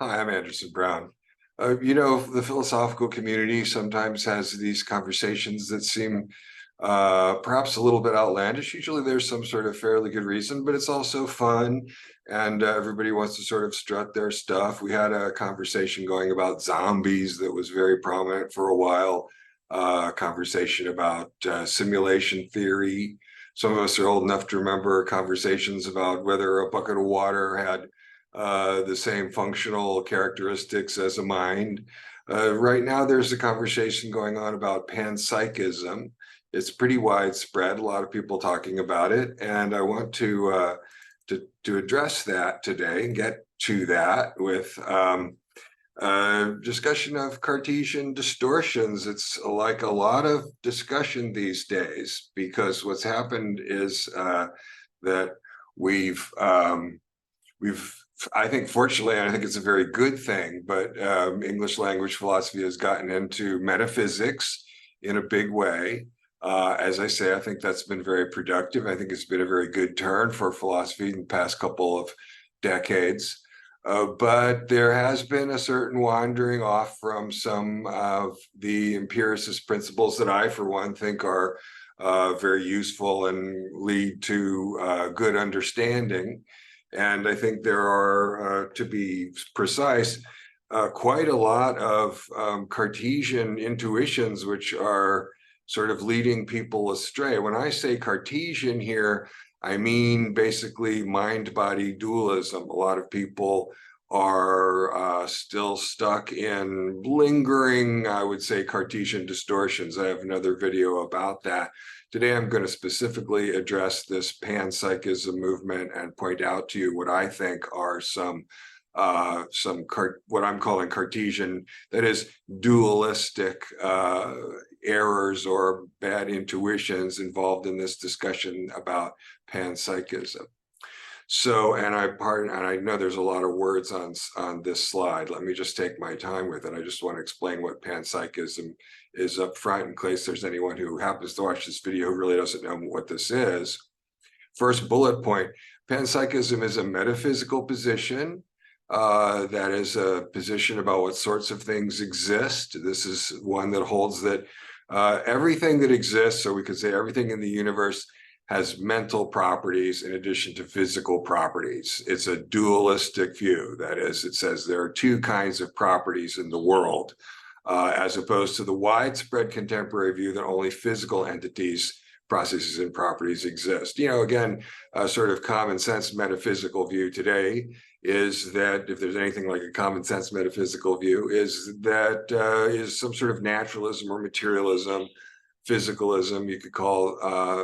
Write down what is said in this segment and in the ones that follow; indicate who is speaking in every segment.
Speaker 1: Hi, I'm Anderson Brown. The philosophical community sometimes has these conversations that seem perhaps a little bit outlandish. Usually there's some sort of fairly good reason, but it's also fun and everybody wants to sort of strut their stuff. We had a conversation going about zombies that was very prominent for a while, a conversation about simulation theory. Some of us are old enough to remember conversations about whether a bucket of water had the same functional characteristics as a mind. Right now, there's a conversation going on about panpsychism. It's pretty widespread, a lot of people talking about it, and I want to address that today and get to that with discussion of Cartesian distortions. It's like a lot of discussion these days because what's happened is that we've I think fortunately, I think it's a very good thing, but English language philosophy has gotten into metaphysics in a big way. As I say, I think that's been very productive. I think it's been a very good turn for philosophy in the past couple of decades. But there has been a certain wandering off from some of the empiricist principles that I, for one, think are very useful and lead to good understanding. And I think there are, to be precise, quite a lot of Cartesian intuitions which are sort of leading people astray. When I say Cartesian here, I mean basically mind-body dualism. A lot of people are still stuck in lingering, I would say, Cartesian distortions. I have another video about that. Today, I'm going to specifically address this panpsychism movement and point out to you what I think are some what I'm calling Cartesian, that is dualistic errors or bad intuitions involved in this discussion about panpsychism. So, and I know there's a lot of words on this slide. Let me just take my time with it. I just want to explain what panpsychism is up front in case there's anyone who happens to watch this video who really doesn't know what this is. First bullet point, panpsychism is a metaphysical position that is a position about what sorts of things exist. This is one that holds that everything that exists, or we could say everything in the universe, has mental properties in addition to physical properties. It's a dualistic view. That is, it says there are two kinds of properties in the world, as opposed to the widespread contemporary view that only physical entities, processes, and properties exist. Again, a sort of common sense metaphysical view today is that, if there's anything like a common sense metaphysical view, is that is some sort of naturalism or materialism, physicalism, you could call,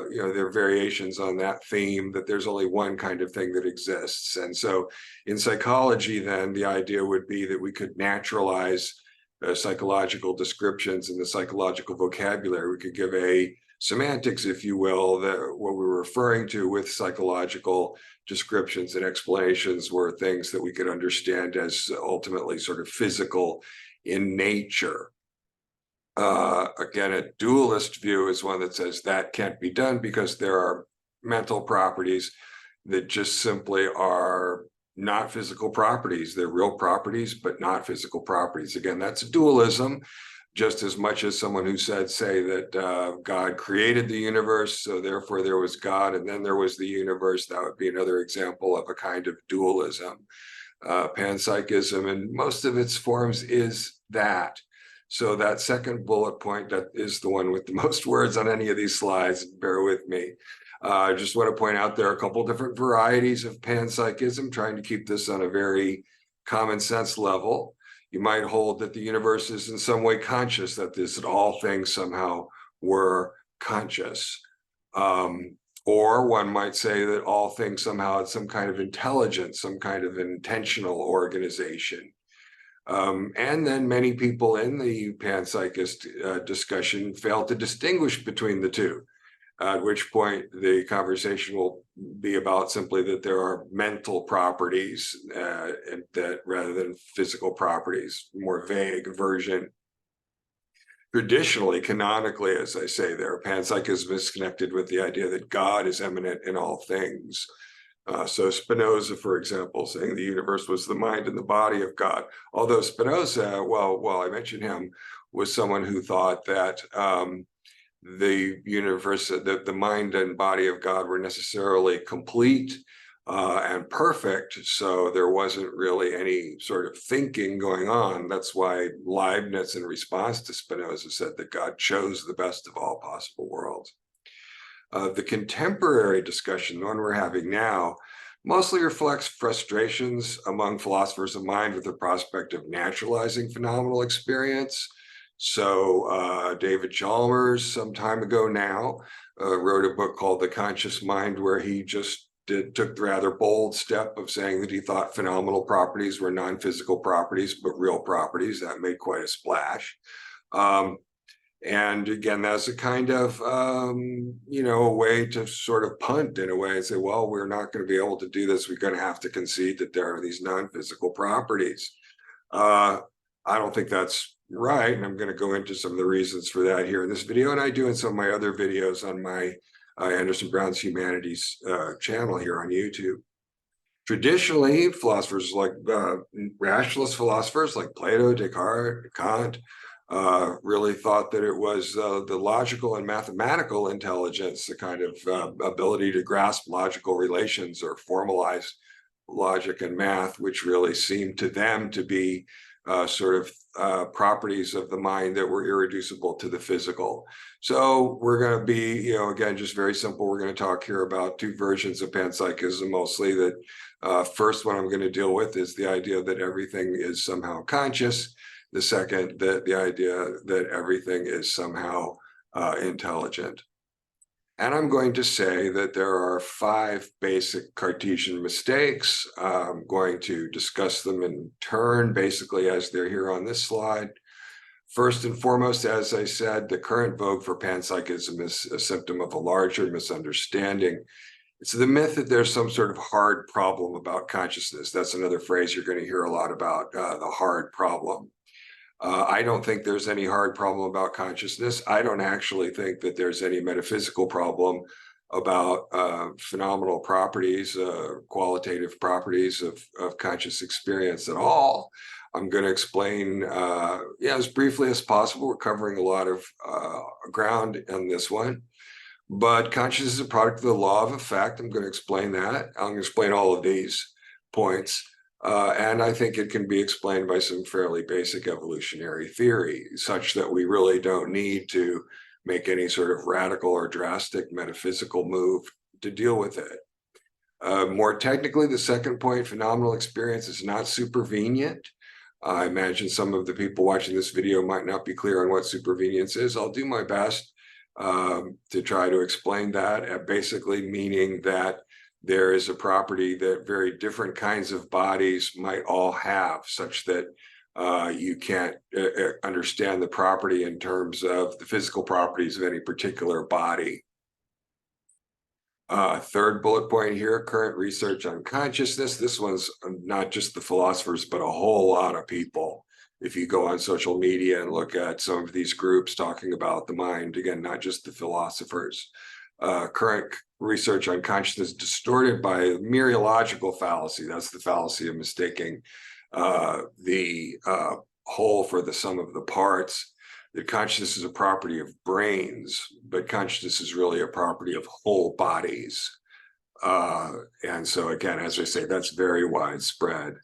Speaker 1: there are variations on that theme, that there's only one kind of thing that exists. And so in psychology, then, the idea would be that we could naturalize psychological descriptions in the psychological vocabulary. We could give a semantics, if you will, that what we're referring to with psychological descriptions and explanations were things that we could understand as ultimately sort of physical in nature. Again, a dualist view is one that says that can't be done because there are mental properties that just simply are not physical properties. They're real properties, but not physical properties. Again, that's a dualism, just as much as someone who said, say, that God created the universe, so therefore there was God, and then there was the universe. That would be another example of a kind of dualism. Panpsychism, in most of its forms, is that. So that second bullet point, that is the one with the most words on any of these slides, bear with me. I just want to point out there are a couple different varieties of panpsychism, trying to keep this on a very common sense level. You might hold that the universe is in some way conscious, that all things somehow were conscious. Or one might say that all things somehow had some kind of intelligence, some kind of intentional organization. And then many people in the panpsychist discussion fail to distinguish between the two, at which point the conversation will be about simply that there are mental properties that rather than physical properties, more vague version. Traditionally, canonically, as I say there, panpsychism is connected with the idea that God is immanent in all things. So Spinoza, for example, saying the universe was the mind and the body of God. Although Spinoza, well, I mentioned him, was someone who thought that the universe, the mind and body of God were necessarily complete and perfect. So there wasn't really any sort of thinking going on. That's why Leibniz, in response to Spinoza, said that God chose the best of all possible worlds. The contemporary discussion, the one we're having now, mostly reflects frustrations among philosophers of mind with the prospect of naturalizing phenomenal experience. So David Chalmers, some time ago now, wrote a book called The Conscious Mind, where he just took the rather bold step of saying that he thought phenomenal properties were non-physical properties, but real properties. That made quite a splash. And again, that's a kind of, a way to sort of punt in a way and say, well, we're not going to be able to do this. We're going to have to concede that there are these non-physical properties. I don't think that's right. And I'm going to go into some of the reasons for that here in this video. And I do in some of my other videos on my Anderson Brown's Humanities channel here on YouTube. Traditionally, philosophers like rationalist philosophers like Plato, Descartes, Kant, really thought that it was the logical and mathematical intelligence, the kind of ability to grasp logical relations or formalize logic and math, which really seemed to them to be properties of the mind that were irreducible to the physical. So we're going to be, again, just very simple. We're going to talk here about two versions of panpsychism, mostly. That first one I'm going to deal with is the idea that everything is somehow conscious. The second, the idea that everything is somehow intelligent. And I'm going to say that there are 5 basic Cartesian mistakes. I'm going to discuss them in turn, basically as they're here on this slide. First and foremost, as I said, the current vogue for panpsychism is a symptom of a larger misunderstanding. It's the myth that there's some sort of hard problem about consciousness. That's another phrase you're going to hear a lot about, the hard problem. I don't think there's any hard problem about consciousness. I don't actually think that there's any metaphysical problem about phenomenal properties, qualitative properties of conscious experience at all. I'm going to explain, as briefly as possible. We're covering a lot of ground on this one. But consciousness is a product of the law of effect. I'm going to explain that. I'm going to explain all of these points. And I think it can be explained by some fairly basic evolutionary theory, such that we really don't need to make any sort of radical or drastic metaphysical move to deal with it. More technically, the second point, phenomenal experience is not supervenient. I imagine some of the people watching this video might not be clear on what supervenience is. I'll do my best to try to explain that, basically meaning that there is a property that very different kinds of bodies might all have, such that you can't understand the property in terms of the physical properties of any particular body. Third bullet point here, current research on consciousness. This one's not just the philosophers, but a whole lot of people. If you go on social media and look at some of these groups talking about the mind, again, not just the philosophers. Current research on consciousness distorted by a mereological fallacy. That's the fallacy of mistaking the whole for the sum of the parts. That consciousness is a property of brains, but consciousness is really a property of whole bodies. And so again, as I say, that's very widespread.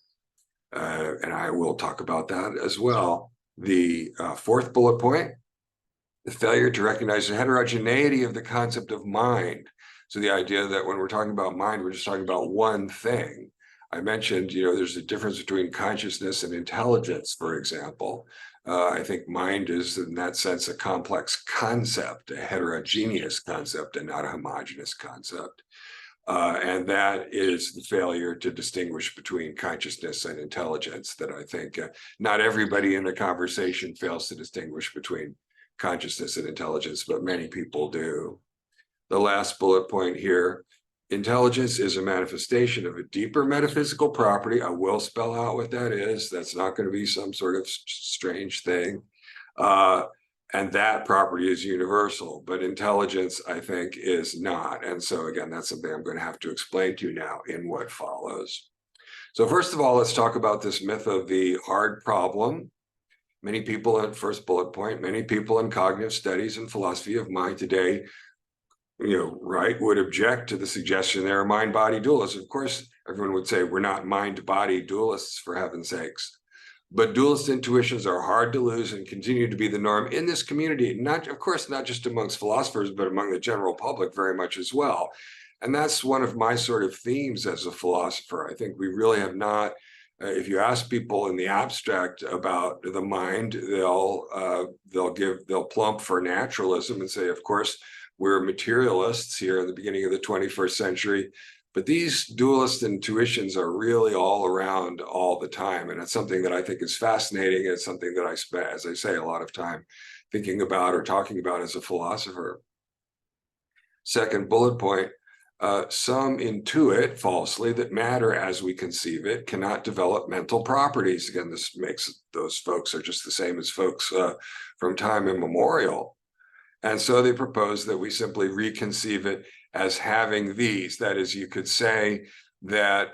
Speaker 1: And I will talk about that as well. The fourth bullet point, the failure to recognize the heterogeneity of the concept of mind. So the idea that when we're talking about mind, we're just talking about one thing. I mentioned, there's a difference between consciousness and intelligence, for example. I think mind is, in that sense, a complex concept, a heterogeneous concept, and not a homogeneous concept. And that is the failure to distinguish between consciousness and intelligence that I think not everybody in the conversation fails to distinguish between consciousness and intelligence, but many people do. The last bullet point here, intelligence is a manifestation of a deeper metaphysical property. I will spell out what that is. That's not going to be some sort of strange thing. And that property is universal, but intelligence, I think, is not. And so again, that's something I'm going to have to explain to you now in what follows. So first of all, let's talk about this myth of the hard problem. Many people, at first bullet point, many people in cognitive studies and philosophy of mind today, right, would object to the suggestion there are mind-body dualists. Of course, everyone would say we're not mind-body dualists, for heaven's sakes. But dualist intuitions are hard to lose and continue to be the norm in this community, not, of course, not just amongst philosophers, but among the general public very much as well. And that's one of my sort of themes as a philosopher. I think we really have not, if you ask people in the abstract about the mind, they'll plump for naturalism and say, of course, we're materialists here in the beginning of the 21st century. But these dualist intuitions are really all around all the time. And it's something that I think is fascinating. It's something that I spent, as I say, a lot of time thinking about or talking about as a philosopher. Second bullet point, some intuit falsely that matter as we conceive it cannot develop mental properties. Again, this makes those folks are just the same as folks from time immemorial. And so they propose that we simply reconceive it as having these. That is, you could say that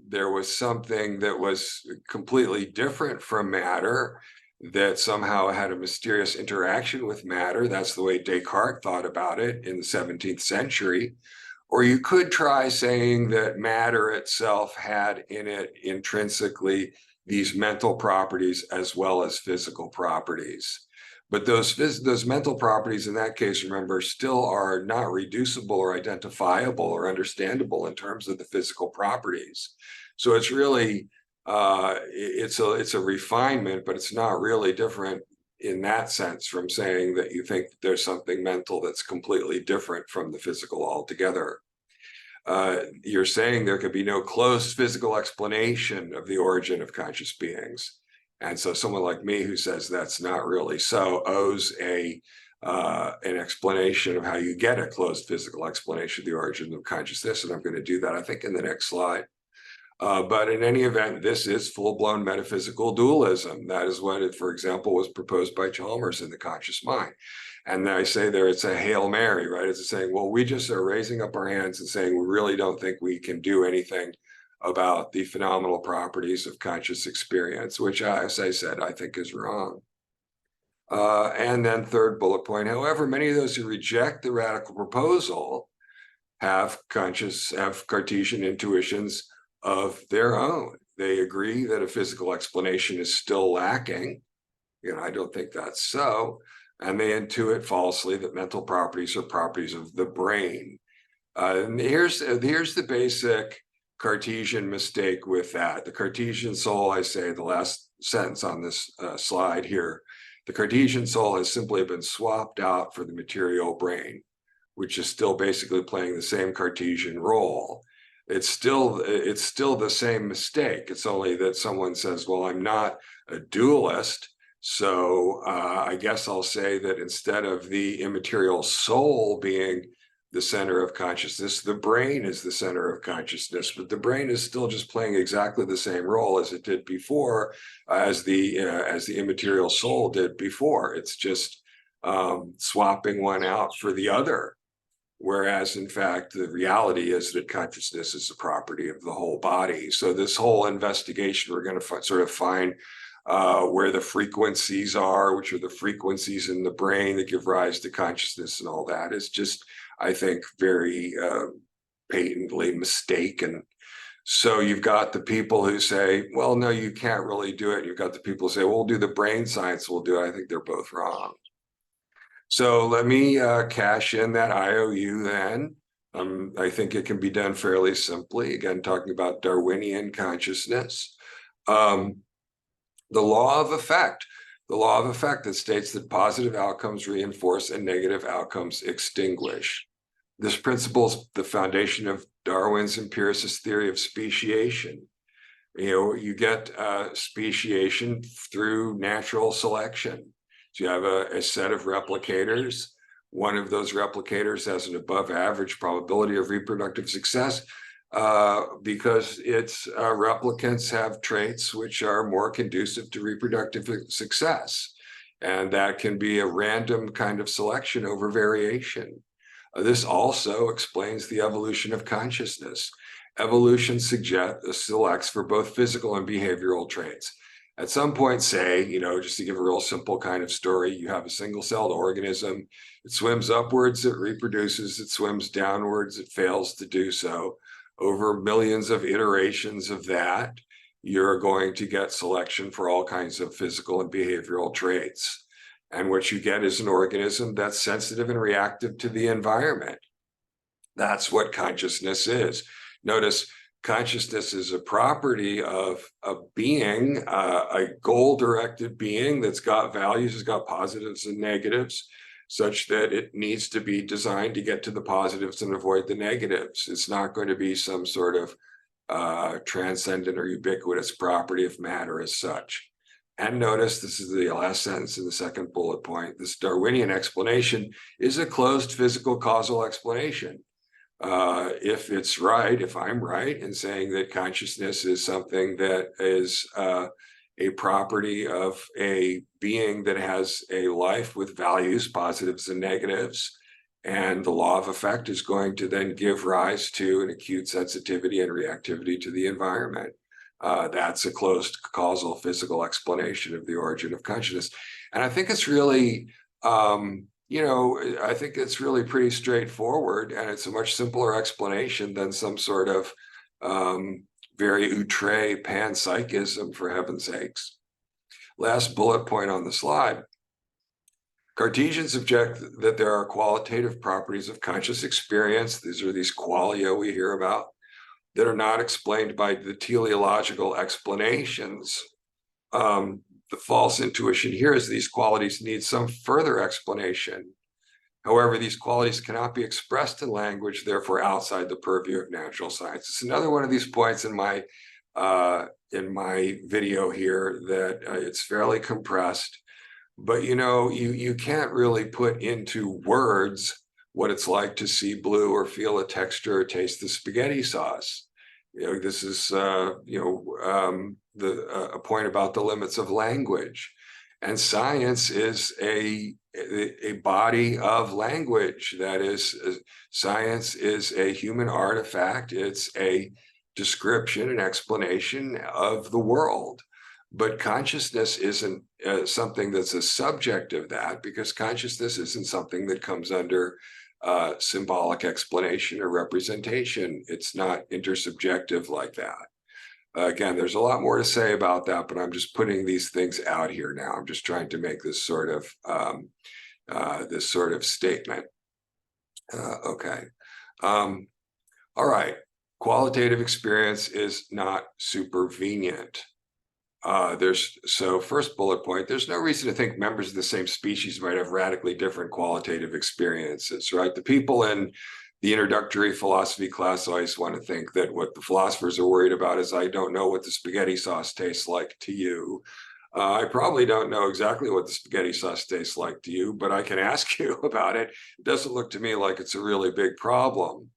Speaker 1: there was something that was completely different from matter, that somehow had a mysterious interaction with matter. That's the way Descartes thought about it in the 17th century. Or you could try saying that matter itself had in it intrinsically these mental properties as well as physical properties. But those mental properties in that case, remember, still are not reducible or identifiable or understandable in terms of the physical properties. So it's really, it's a refinement, but it's not really different in that sense from saying that you think there's something mental that's completely different from the physical altogether. You're saying there could be no closed physical explanation of the origin of conscious beings. And so someone like me who says that's not really so owes an explanation of how you get a closed physical explanation of the origin of consciousness. And I'm going to do that, I think, in the next slide. But in any event, this is full-blown metaphysical dualism. That is what, for example, was proposed by Chalmers in The Conscious Mind. And I say there, it's a Hail Mary, right? It's saying, well, we just are raising up our hands and saying, we really don't think we can do anything about the phenomenal properties of conscious experience, which, as I said, I think is wrong. And then third bullet point, however, many of those who reject the radical proposal have Cartesian intuitions of their own. They agree that a physical explanation is still lacking. I don't think that's so. And they intuit falsely that mental properties are properties of the brain. And here's the basic Cartesian mistake with that. The Cartesian soul, I say, the last sentence on this slide here, the Cartesian soul has simply been swapped out for the material brain, which is still basically playing the same Cartesian role. It's still the same mistake. It's only that someone says, well, I'm not a dualist, so I guess I'll say that instead of the immaterial soul being the center of consciousness, the brain is the center of consciousness, but the brain is still just playing exactly the same role as it did before, as the immaterial soul did before. It's just swapping one out for the other. Whereas, in fact, the reality is that consciousness is a property of the whole body. So this whole investigation, we're going to sort of find where the frequencies are, which are the frequencies in the brain that give rise to consciousness and all that, is just, I think, very patently mistaken. So you've got the people who say, well, no, you can't really do it. You've got the people who say, well, we'll do the brain science, we'll do it. I think they're both wrong. So let me cash in that IOU then. I think it can be done fairly simply. Again, talking about Darwinian consciousness. The law of effect that states that positive outcomes reinforce and negative outcomes extinguish. This principle is the foundation of Darwin's empiricist theory of speciation. You get speciation through natural selection. So you have a set of replicators. One of those replicators has an above average probability of reproductive success because its replicants have traits which are more conducive to reproductive success. And that can be a random kind of selection over variation. This also explains the evolution of consciousness. Evolution selects for both physical and behavioral traits. At some point, say, just to give a real simple kind of story, you have a single-celled organism. It swims upwards, it reproduces, it swims downwards, it fails to do so. Over millions of iterations of that, you're going to get selection for all kinds of physical and behavioral traits. And what you get is an organism that's sensitive and reactive to the environment. That's what consciousness is. Notice consciousness is a property of a being, a goal-directed being that's got values, has got positives and negatives, such that it needs to be designed to get to the positives and avoid the negatives. It's not going to be some sort of transcendent or ubiquitous property of matter as such. And notice, this is the last sentence in the second bullet point, this Darwinian explanation is a closed physical causal explanation. If it's right, if I'm right in saying that consciousness is something that is a property of a being that has a life with values, positives and negatives, and the law of effect is going to then give rise to an acute sensitivity and reactivity to the environment. That's a closed causal physical explanation of the origin of consciousness. And I think it's really, I think it's really pretty straightforward, and it's a much simpler explanation than some sort of very outre panpsychism, for heaven's sakes. Last bullet point on the slide. Cartesians object that there are qualitative properties of conscious experience. These are these qualia we hear about that are not explained by the teleological explanations. The false intuition here is these qualities need some further explanation. However, these qualities cannot be expressed in language, therefore outside the purview of natural science. It's another one of these points in my video here that it's fairly compressed, but you can't really put into words what it's like to see blue or feel a texture or taste the spaghetti sauce. This is a point about the limits of language, and science is a body of language. That is, science is a human artifact. It's a description, an explanation of the world. But consciousness isn't something that's a subject of that, because consciousness isn't something that comes under symbolic explanation or representation. It's not intersubjective like that. Again, there's a lot more to say about that, but I'm just putting these things out here now. I'm just trying to make this sort of statement. Okay. All right. Qualitative experience is not supervenient. So first bullet point, there's no reason to think members of the same species might have radically different qualitative experiences, right? The people in the introductory philosophy class always want to think that what the philosophers are worried about is, I don't know what the spaghetti sauce tastes like to you. I probably don't know exactly what the spaghetti sauce tastes like to you, but I can ask you about it. It doesn't look to me like it's a really big problem.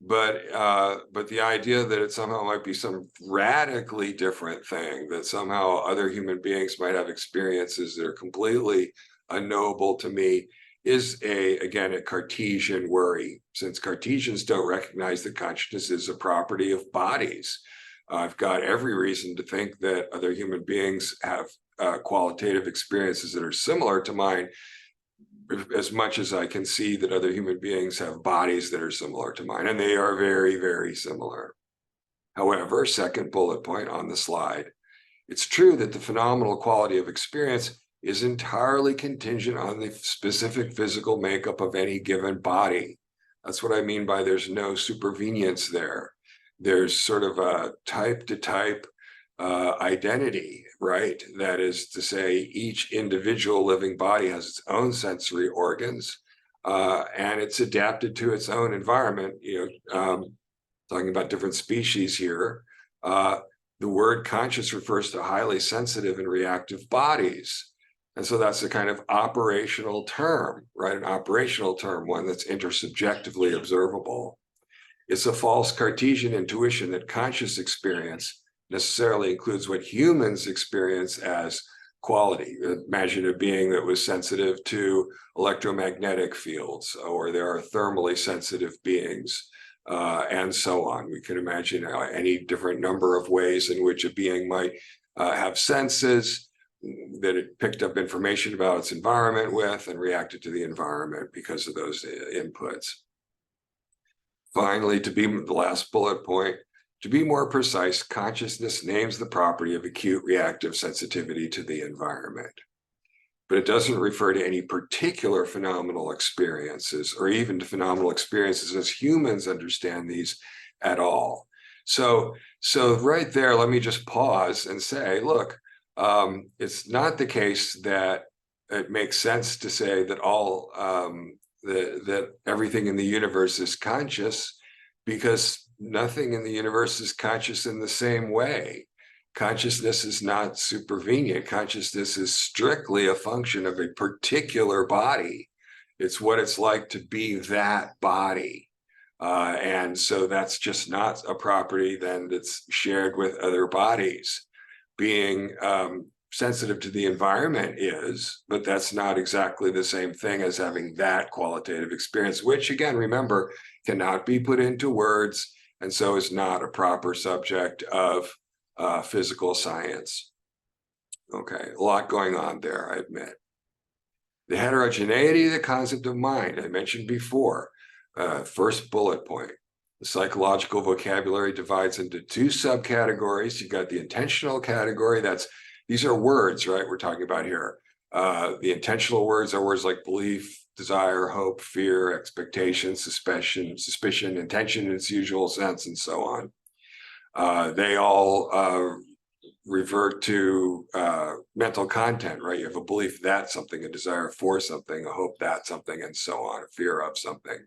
Speaker 1: But the idea that it somehow might be some radically different thing, that somehow other human beings might have experiences that are completely unknowable to me, is again a Cartesian worry, since Cartesians don't recognize that consciousness is a property of bodies. I've got every reason to think that other human beings have qualitative experiences that are similar to mine, as much as I can see that other human beings have bodies that are similar to mine, and they are very, very similar. However, second bullet point on the slide, it's true that the phenomenal quality of experience is entirely contingent on the specific physical makeup of any given body. That's what I mean by there's no supervenience there. There's sort of a type-to-type identity, right? That is to say, each individual living body has its own sensory organs, and it's adapted to its own environment. Talking about different species here, the word conscious refers to highly sensitive and reactive bodies. And so that's a kind of operational term, right? An operational term, one that's intersubjectively observable. It's a false Cartesian intuition that conscious experience necessarily includes what humans experience as quality. Imagine a being that was sensitive to electromagnetic fields, or there are thermally sensitive beings, and so on. We can imagine any different number of ways in which a being might have senses that it picked up information about its environment with and reacted to the environment because of those inputs. Finally, to be the last bullet point, to be more precise, consciousness names the property of acute reactive sensitivity to the environment, but it doesn't refer to any particular phenomenal experiences or even to phenomenal experiences as humans understand these at all. So right there, let me just pause and say, look, it's not the case that it makes sense to say that all that everything in the universe is conscious, because nothing in the universe is conscious in the same way. Consciousness is not supervenient. Consciousness is strictly a function of a particular body. It's what it's like to be that body. And so that's just not a property then that's shared with other bodies. Being sensitive to the environment is, but that's not exactly the same thing as having that qualitative experience, which again, remember, cannot be put into words, and so is not a proper subject of physical science. Okay, a lot going on there, I admit. The heterogeneity of the concept of mind, I mentioned before, first bullet point. The psychological vocabulary divides into two subcategories. You've got the intentional category. These are words, right? We're talking about here. The intentional words are words like belief, desire, hope, fear, expectation, suspicion, intention in its usual sense, and so on. They all revert to mental content, right? You have a belief that something, a desire for something, a hope that something, and so on, a fear of something.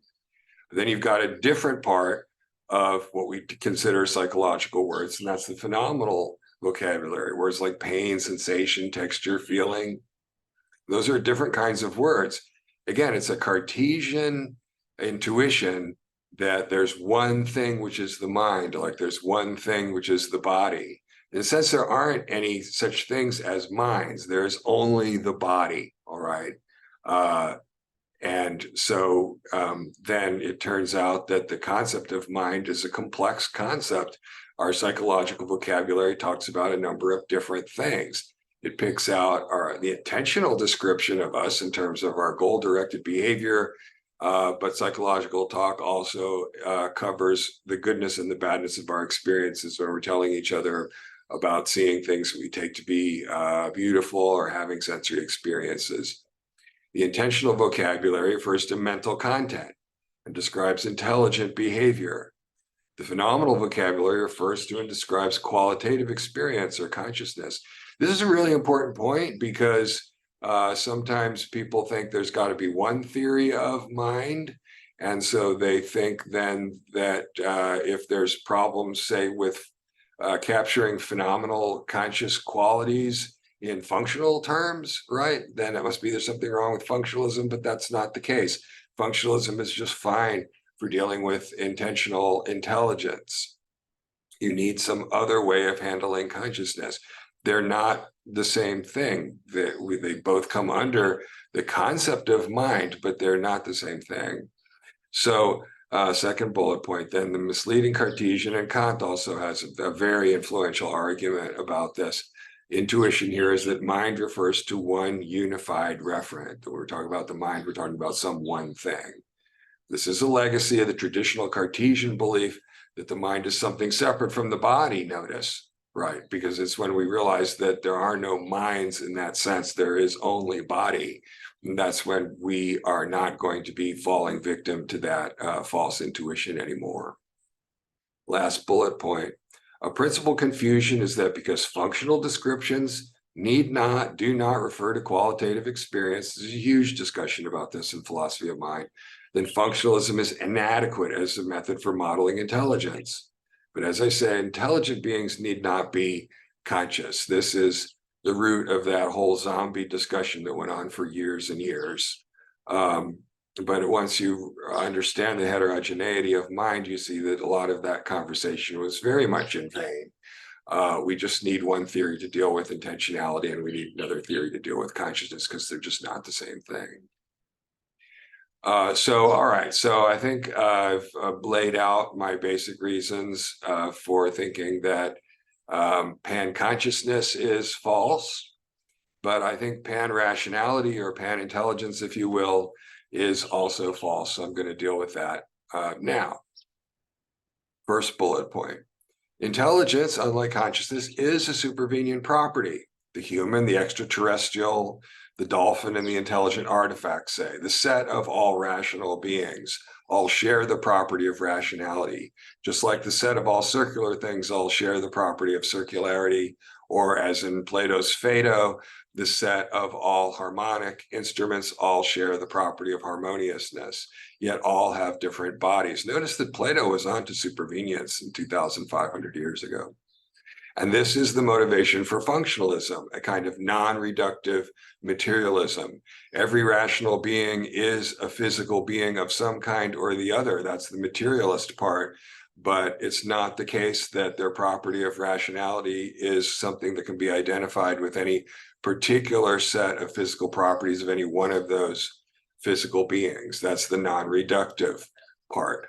Speaker 1: Then you've got a different part of what we consider psychological words, and that's the phenomenal vocabulary, words like pain, sensation, texture, feeling. Those are different kinds of words. Again, it's a Cartesian intuition that there's one thing which is the mind, like there's one thing which is the body. In a sense, there aren't any such things as minds. There's only the body, all right? And so then it turns out that the concept of mind is a complex concept. Our psychological vocabulary talks about a number of different things. It picks out the intentional description of us in terms of our goal-directed behavior, but psychological talk also covers the goodness and the badness of our experiences when we're telling each other about seeing things we take to be beautiful or having sensory experiences. The intentional vocabulary refers to mental content and describes intelligent behavior. The phenomenal vocabulary refers to and describes qualitative experience or consciousness. This is a really important point because sometimes people think there's got to be one theory of mind. And so they think then that if there's problems, say, with capturing phenomenal conscious qualities in functional terms, right, then it must be there's something wrong with functionalism, but that's not the case. Functionalism is just fine for dealing with intentional intelligence. You need some other way of handling consciousness. They're not the same thing. They both come under the concept of mind, but they're not the same thing. So second bullet point, then the misleading Cartesian, and Kant also has a very influential argument about this. Intuition here is that mind refers to one unified referent. When we're talking about the mind, we're talking about some one thing. This is a legacy of the traditional Cartesian belief that the mind is something separate from the body, notice, right? Because it's when we realize that there are no minds in that sense, there is only body. And that's when we are not going to be falling victim to that false intuition anymore. Last bullet point. A principal confusion is that because functional descriptions do not refer to qualitative experience, there's a huge discussion about this in philosophy of mind, then functionalism is inadequate as a method for modeling intelligence. But as I said, intelligent beings need not be conscious. This is the root of that whole zombie discussion that went on for years and years. But once you understand the heterogeneity of mind, you see that a lot of that conversation was very much in vain. We just need one theory to deal with intentionality, and we need another theory to deal with consciousness, because they're just not the same thing. All right. So I think I've laid out my basic reasons for thinking that pan-consciousness is false, but I think pan-rationality, or pan-intelligence, if you will, is also false. So I'm going to deal with that now. First bullet point. Intelligence, unlike consciousness, is a supervenient property. The human, the extraterrestrial, the dolphin, and the intelligent artifact, say, the set of all rational beings, all share the property of rationality, just like the set of all circular things all share the property of circularity, or as in Plato's Phaedo, the set of all harmonic instruments all share the property of harmoniousness, yet all have different bodies. Notice that Plato was on to supervenience in 2,500 years ago. And this is the motivation for functionalism, a kind of non-reductive materialism. Every rational being is a physical being of some kind or the other. That's the materialist part. But it's not the case that their property of rationality is something that can be identified with any particular set of physical properties of any one of those physical beings. That's the non-reductive part.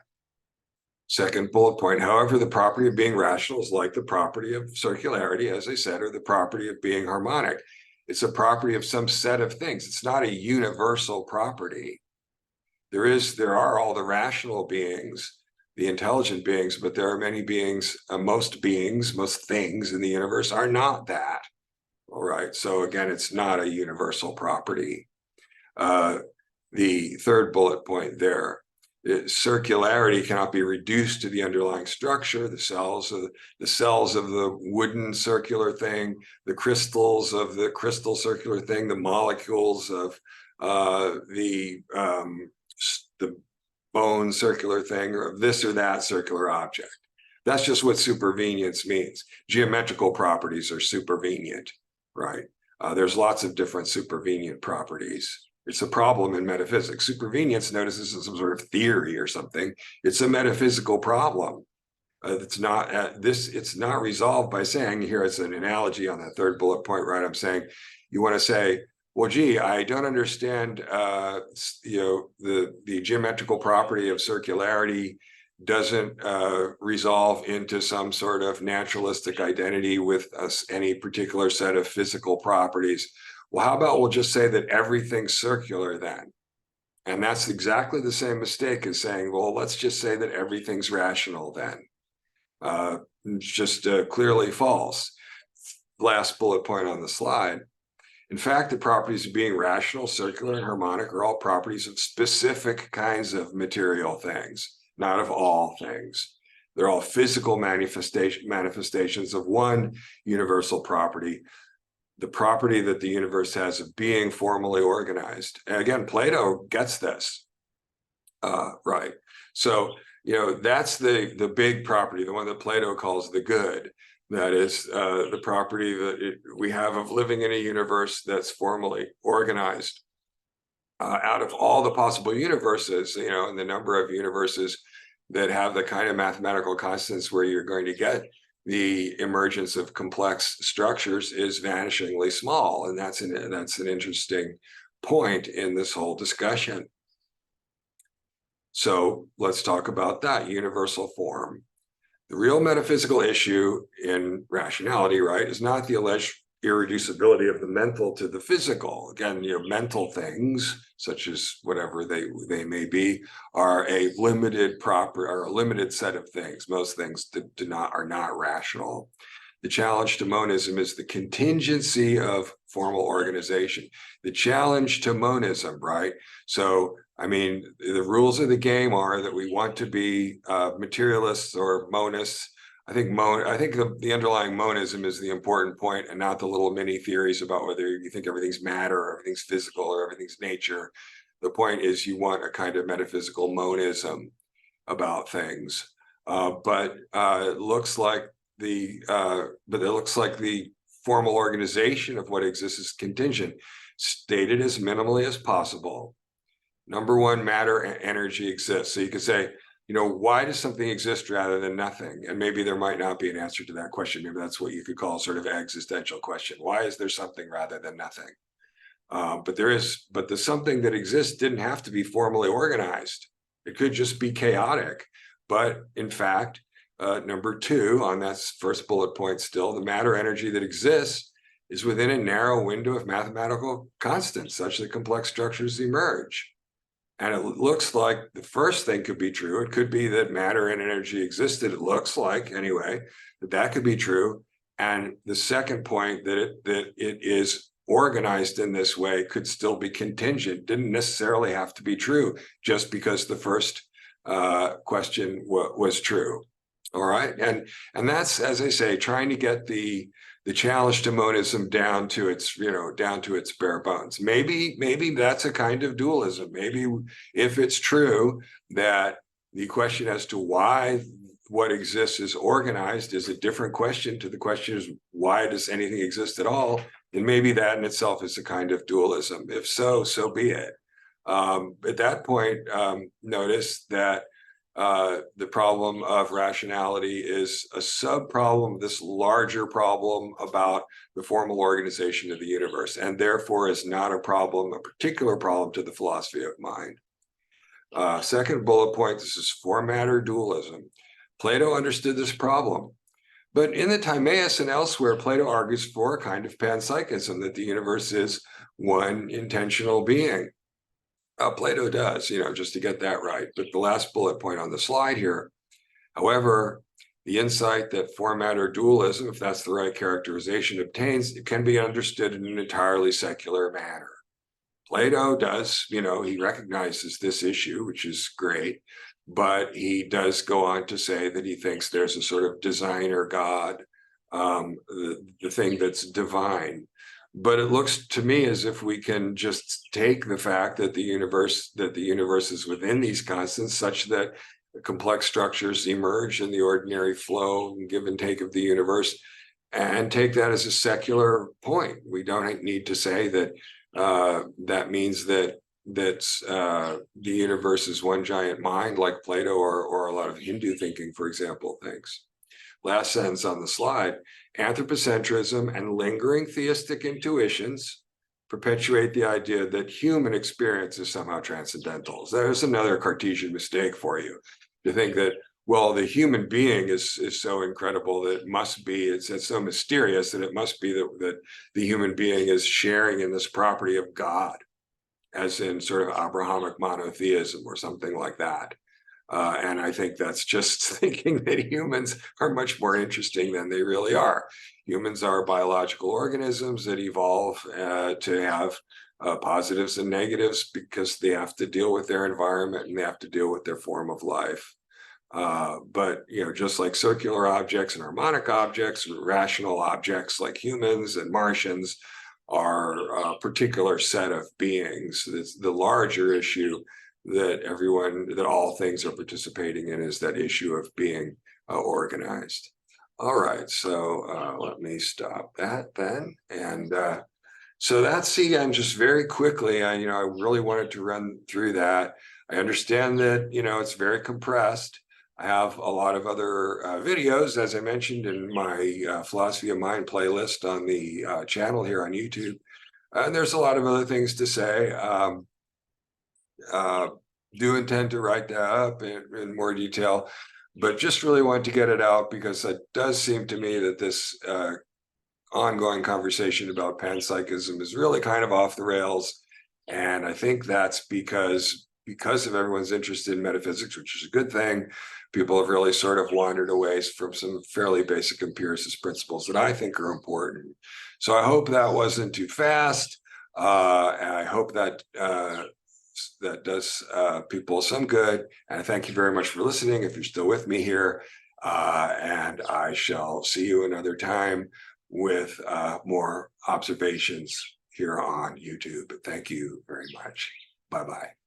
Speaker 1: Second bullet point, however, the property of being rational is like the property of circularity, as I said, or the property of being harmonic. It's a property of some set of things. It's not a universal property. There are all the rational beings, the intelligent beings, but there are many beings, most things in the universe are not that. All right, so again, it's not a universal property. The third bullet point there, circularity cannot be reduced to the underlying structure, the cells of the wooden circular thing, the crystals of the crystal circular thing, the molecules of the bone circular thing, or of this or that circular object. That's just what supervenience means. Geometrical properties are supervenient, right? There's lots of different supervenient properties. It's a problem in metaphysics. Supervenience, notice this is some sort of theory or something. It's a metaphysical problem. It's not resolved by saying, here it's an analogy on that third bullet point, right? I'm saying you want to say, well, gee, I don't understand, the geometrical property of circularity doesn't resolve into some sort of naturalistic identity with any particular set of physical properties. Well, how about we'll just say that everything's circular then? And that's exactly the same mistake as saying, well, let's just say that everything's rational then. It's just clearly false. Last bullet point on the slide. In fact, the properties of being rational, circular, and harmonic are all properties of specific kinds of material things, not of all things. They're all physical manifestations of one universal property, the property that the universe has of being formally organized. And again, Plato gets this, right? So, that's the big property, the one that Plato calls the good. That is the property that we have of living in a universe that's formally organized. Out of all the possible universes, and the number of universes that have the kind of mathematical constants where you're going to get the emergence of complex structures is vanishingly small. And that's an interesting point in this whole discussion. So let's talk about that universal form. The real metaphysical issue in rationality, right, is not the alleged irreducibility of the mental to the physical. Again, mental things, such as whatever they may be, are a limited set of things. Most things are not rational. The challenge to monism is the contingency of formal organization. The challenge to monism, right? So, the rules of the game are that we want to be materialists or monists. I think the underlying monism is the important point, and not the little mini theories about whether you think everything's matter or everything's physical or everything's nature. The point is you want a kind of metaphysical monism about things. But it looks like the formal organization of what exists is contingent, stated as minimally as possible. Number one, matter and energy exists. So you could say, why does something exist rather than nothing? And maybe there might not be an answer to that question. Maybe that's what you could call sort of existential question. Why is there something rather than nothing? But the something that exists didn't have to be formally organized. It could just be chaotic. But in fact, number 2 on that first bullet point still, the matter energy that exists is within a narrow window of mathematical constants such that complex structures emerge. And it looks like the first thing could be true. It could be that matter and energy existed. It looks like, anyway, that could be true. And the second point, that it is organized in this way, could still be contingent. Didn't necessarily have to be true just because the first question was true. All right, and that's, as I say, trying to get the challenge to monism down to its bare bones. Maybe that's a kind of dualism. Maybe if it's true that the question as to why what exists is organized is a different question to the question is why does anything exist at all, then maybe that in itself is a kind of dualism. If so, so be it. At that point, notice that the problem of rationality is a sub-problem of this larger problem about the formal organization of the universe, and therefore is not a particular problem to the philosophy of mind. Second bullet point, this is form-matter dualism. Plato understood this problem, but in the Timaeus and elsewhere, Plato argues for a kind of panpsychism, that the universe is one intentional being. Plato does, just to get that right. But the last bullet point on the slide here, however, the insight that form-matter dualism, if that's the right characterization, obtains, it can be understood in an entirely secular manner. Plato does, he recognizes this issue, which is great, but he does go on to say that he thinks there's a sort of designer God, the thing that's divine. But it looks to me as if we can just take the fact that the universe is within these constants, such that complex structures emerge in the ordinary flow and give and take of the universe, and take that as a secular point. We don't need to say that that means that the universe is one giant mind, like Plato or a lot of Hindu thinking, for example, thinks. Last sentence on the slide, anthropocentrism and lingering theistic intuitions perpetuate the idea that human experience is somehow transcendental. So there's another Cartesian mistake for you, to think that, well, the human being is so incredible that it must be, it's so mysterious that it must be that the human being is sharing in this property of God, as in sort of Abrahamic monotheism or something like that. And I think that's just thinking that humans are much more interesting than they really are. Humans are biological organisms that evolve to have positives and negatives because they have to deal with their environment and they have to deal with their form of life. But just like circular objects and harmonic objects, rational objects like humans and Martians are a particular set of beings. It's the larger issue that all things are participating in is that issue of being organized. All right, so let me stop that then. And so that's, again, just very quickly, I really wanted to run through that. I understand that, it's very compressed. I have a lot of other videos, as I mentioned, in my Philosophy of Mind playlist on the channel here on YouTube. And there's a lot of other things to say. Do intend to write that up in more detail, but just really want to get it out because it does seem to me that this ongoing conversation about panpsychism is really kind of off the rails. And I think that's because of everyone's interest in metaphysics, which is a good thing. People have really sort of wandered away from some fairly basic empiricist principles that I think are important. So I hope that wasn't too fast. And I hope that that does people some good. And I thank you very much for listening, if you're still with me here. And I shall see you another time with more observations here on YouTube. Thank you very much. Bye-bye.